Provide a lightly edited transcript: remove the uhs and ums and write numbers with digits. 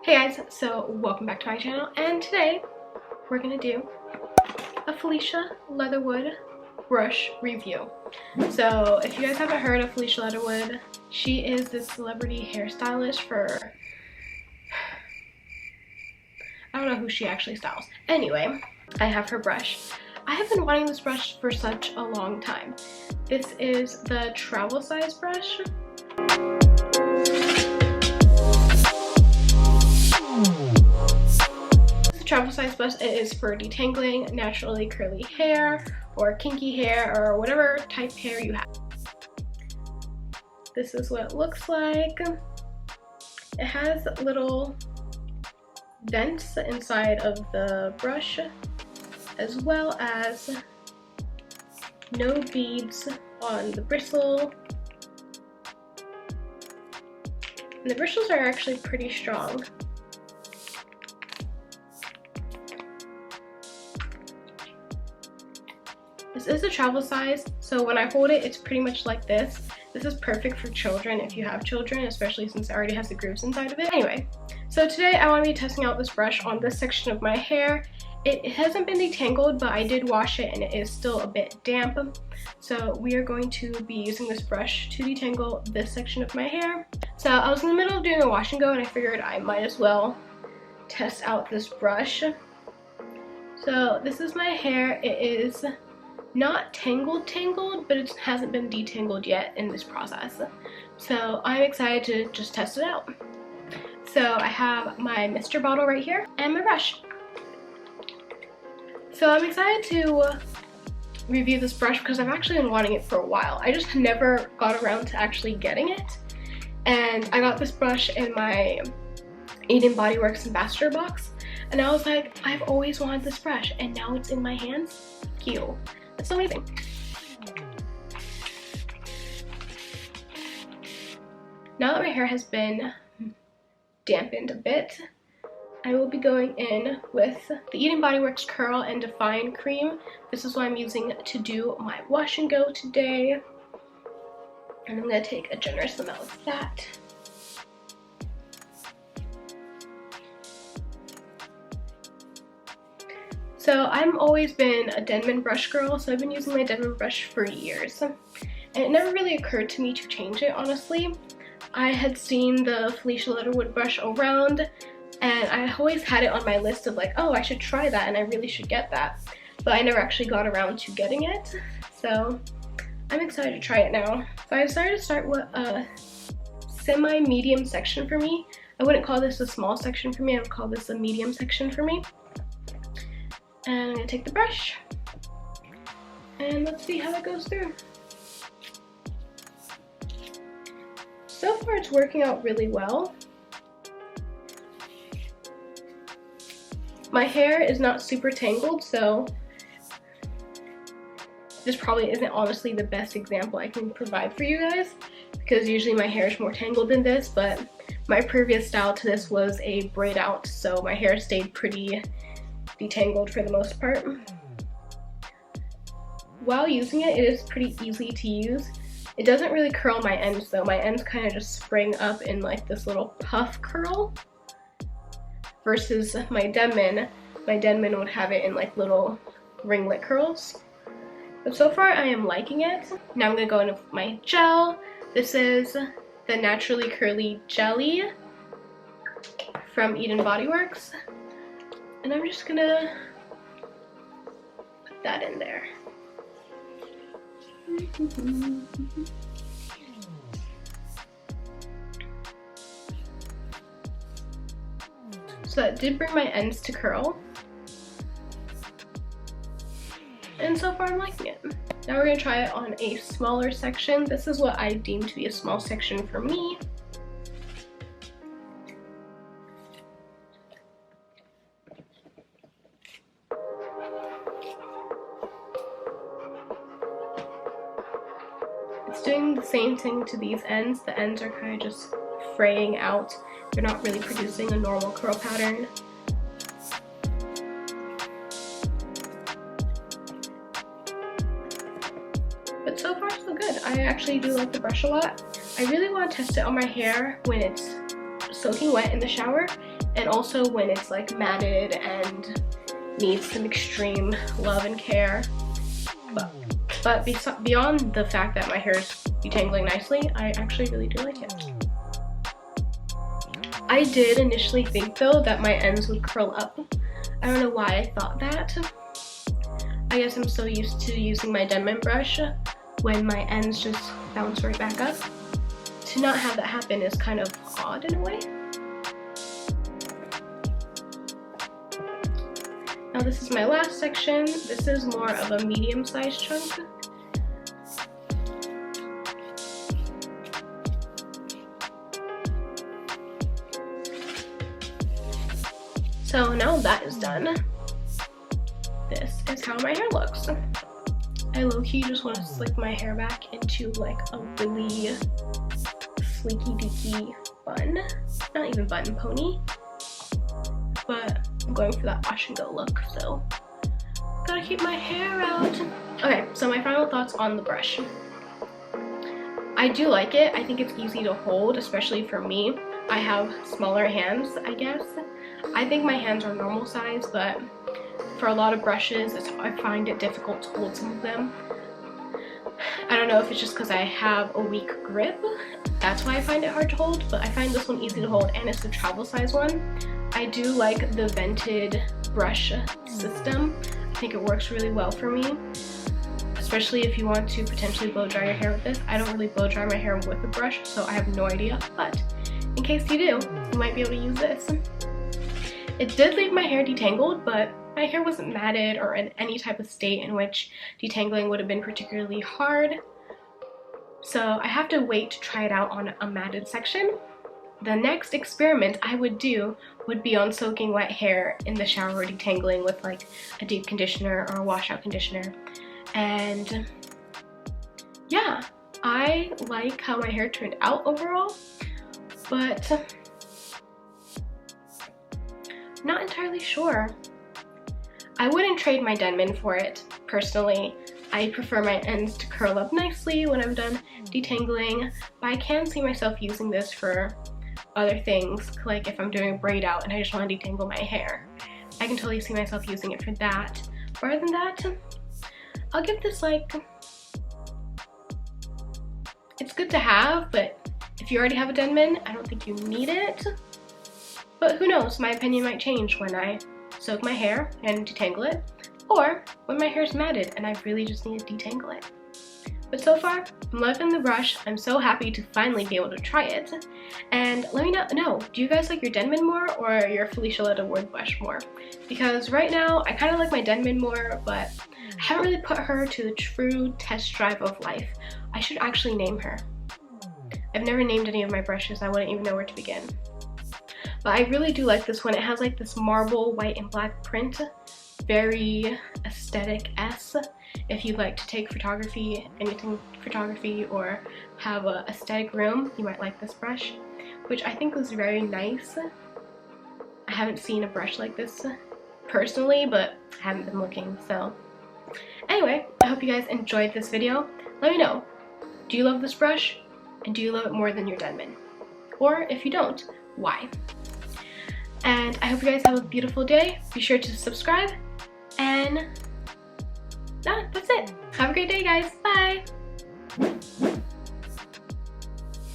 Hey guys, so welcome back to my channel, and today we're gonna do a Felicia Leatherwood brush review. So if you guys haven't heard of Felicia Leatherwood, she is this celebrity hairstylist for, I don't know who she actually styles. Anyway, I have her brush. I have been wanting this brush for such a long time. This is the travel size brush. Travel size brush, it is for detangling naturally curly hair or kinky hair or whatever type hair you have. This is what it looks like. It has little vents inside of the brush, as well as no beads on the bristle. And the bristles are actually pretty strong. This is the travel size, so when I hold it, it's pretty much like this. This is perfect for children if you have children, especially since it already has the grooves inside of it. Anyway, so today I want to be testing out this brush on this section of my hair. It hasn't been detangled, but I did wash it and it is still a bit damp. So we are going to be using this brush to detangle this section of my hair. So I was in the middle of doing a wash and go, and I figured I might as well test out this brush. So this is my hair. It is not tangled, but it hasn't been detangled yet in this process. So I'm excited to just test it out. So I have my mister bottle right here and my brush. So I'm excited to review this brush because I've actually been wanting it for a while. I just never got around to actually getting it. And I got this brush in my Eden Bodyworks ambassador box. And I was like, I've always wanted this brush and now it's in my hands. Cute. It's so amazing. Now that my hair has been dampened a bit, I will be going in with the Eden Bodyworks Curl and Define Cream. This is what I'm using to do my wash and go today. And I'm going to take a generous amount of that. So I've always been a Denman brush girl, so I've been using my Denman brush for years. And it never really occurred to me to change it, honestly. I had seen the Felicia Leatherwood brush around, and I always had it on my list of like, oh, I should try that and I really should get that. But I never actually got around to getting it. So I'm excited to try it now. So I decided to start with a semi-medium section for me. I wouldn't call this a small section for me, I would call this a medium section for me. And I'm going to take the brush, and let's see how that goes through. So far it's working out really well. My hair is not super tangled, so this probably isn't honestly the best example I can provide for you guys, because usually my hair is more tangled than this, but my previous style to this was a braid out, so my hair stayed pretty detangled for the most part. While using it, it is pretty easy to use. It doesn't really curl my ends though. My ends kind of just spring up in like this little puff curl, versus my Denman. My Denman would have it in like little ringlet curls. But so far I am liking it. Now I'm gonna go in with my gel. This is the Naturally Curly Jelly from Eden Bodyworks. And I'm just gonna put that in there. So that did bring my ends to curl. And so far I'm liking it. Now we're gonna try it on a smaller section. This is what I deem to be a small section for me. It's doing the same thing to these ends. The ends are kind of just fraying out. They're not really producing a normal curl pattern. But so far so good. I actually do like the brush a lot. I really want to test it on my hair when it's soaking wet in the shower, and also when it's like matted and needs some extreme love and care. But beyond the fact that my hair is detangling nicely, I actually really do like it. I did initially think though that my ends would curl up. I don't know why I thought that. I guess I'm so used to using my Denman brush when my ends just bounce right back up. To not have that happen is kind of odd in a way. Now this is my last section. This is more of a medium-sized chunk. So now that is done, this is how my hair looks. I low-key just want to slick my hair back into like a really sleeky deaky bun. Not even bun, pony. But I'm going for that wash and go look, so gotta keep my hair out. Okay, so my final thoughts on the brush. I do like it. I think it's easy to hold, especially for me. I have smaller hands, I guess. I think my hands are normal size, but for a lot of brushes, I find it difficult to hold some of them. I don't know if it's just because I have a weak grip. That's why I find it hard to hold, but I find this one easy to hold, and it's the travel size one. I do like the vented brush system. I think it works really well for me, especially if you want to potentially blow dry your hair with this. I don't really blow dry my hair with a brush, so I have no idea, but in case you do, you might be able to use this. It did leave my hair detangled, but my hair wasn't matted or in any type of state in which detangling would have been particularly hard. So I have to wait to try it out on a matted section. The next experiment I would do would be on soaking wet hair in the shower or detangling with like a deep conditioner or a washout conditioner. And yeah, I like how my hair turned out overall, but not entirely sure. I wouldn't trade my Denman for it, personally. I prefer my ends to curl up nicely when I'm done detangling, but I can see myself using this for other things, like if I'm doing a braid out and I just want to detangle my hair. I can totally see myself using it for that. Other than that, I'll give this like, it's good to have, but if you already have a Denman, I don't think you need it. But who knows, my opinion might change when I soak my hair and detangle it, or when my hair is matted and I really just need to detangle it. But so far, I'm loving the brush. I'm so happy to finally be able to try it. And let me know, do you guys like your Denman more or your Felicia Leatherwood brush more? Because right now, I kind of like my Denman more, but I haven't really put her to the true test drive of life. I should actually name her. I've never named any of my brushes. I wouldn't even know where to begin. But I really do like this one. It has like this marble white and black print. Very aesthetic-esque. If you like to take photography, anything photography, or have a aesthetic room, you might like this brush, which I think was very nice. I haven't seen a brush like this personally, but I haven't been looking, so. Anyway, I hope you guys enjoyed this video. Let me know, do you love this brush? And do you love it more than your Denman? Or if you don't, why? And I hope you guys have a beautiful day. Be sure to subscribe, and that's it. Have a great day, guys.